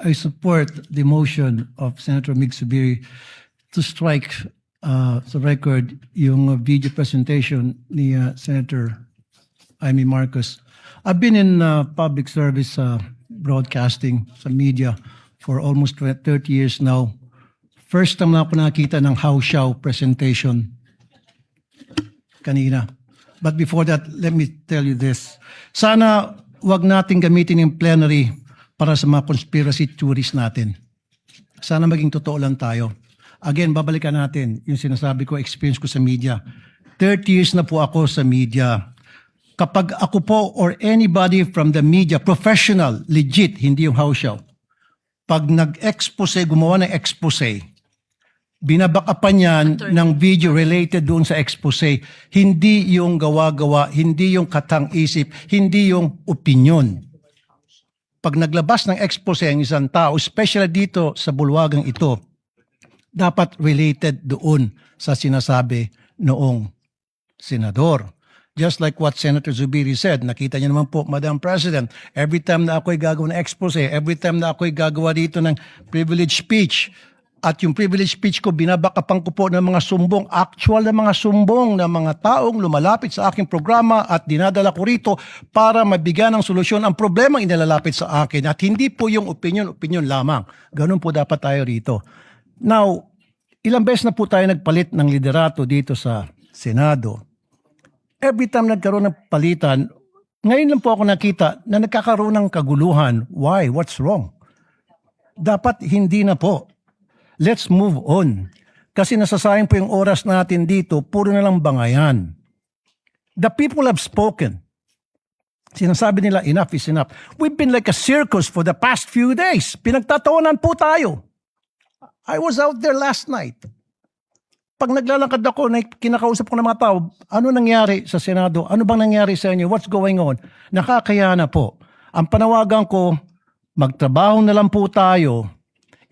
I support the motion of Senator Mig Zubiri to strike sa record yung video presentation ni Senator Amy Marcos. I've been in public service broadcasting sa media for almost 30 years now. First time na ako nakita ng How Shao presentation kanina. But before that, let me tell you this. Sana wag nating gamitin yung plenary para sa mga conspiracy theories natin. Sana maging totoo lang tayo. Again, babalikan natin yung sinasabi ko, experience ko sa media. 30 years na po ako sa media. Kapag ako po or anybody from the media, professional, legit, hindi yung house show, pag nag-expose, gumawa ng expose, binabakapan yan ng video related doon sa expose, hindi yung gawa-gawa, hindi yung katang-isip, hindi yung opinion. Pag naglabas ng expose ang isang tao, especially dito sa bulwagang ito, dapat related doon sa sinasabi noong senador. Just like what Senator Zubiri said, nakita niyo naman po, Madam President, every time na ako'y gagawa ng expose, every time na ako'y gagawa dito ng privilege speech, at yung privilege speech ko, binabakapan ko po ng mga sumbong, actual na mga sumbong ng mga taong lumalapit sa aking programa at dinadala ko rito para mabigyan ng solusyon ang problema inilalapit sa akin. At hindi po yung opinion lamang. Ganun po dapat tayo rito. Now, ilang beses na po tayo nagpalit ng liderato dito sa Senado. Every time nagkaroon ng palitan, ngayon lang po ako nakita na nagkakaroon ng kaguluhan. Why? What's wrong? Dapat hindi na po. Let's move on. Kasi nasasayang po yung oras natin dito, puro na lang bangayan. The people have spoken. Sinasabi nila, enough is enough. We've been like a circus for the past few days. Pinagtatawanan po tayo. I was out there last night. Pag naglalakad ako, kinakausap ko ng mga tao, ano nangyari sa Senado? Ano bang nangyari sa inyo? What's going on? Nakakaya na po. Ang panawagan ko, magtrabaho na lang po tayo.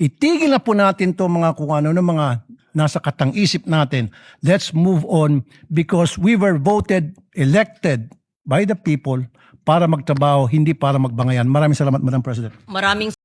Itigil na po natin to mga kung ano ng mga nasa katang-isip natin. Let's move on because we were voted, elected by the people para magtrabaho, hindi para magbangayan. Maraming salamat, Madam President. Maraming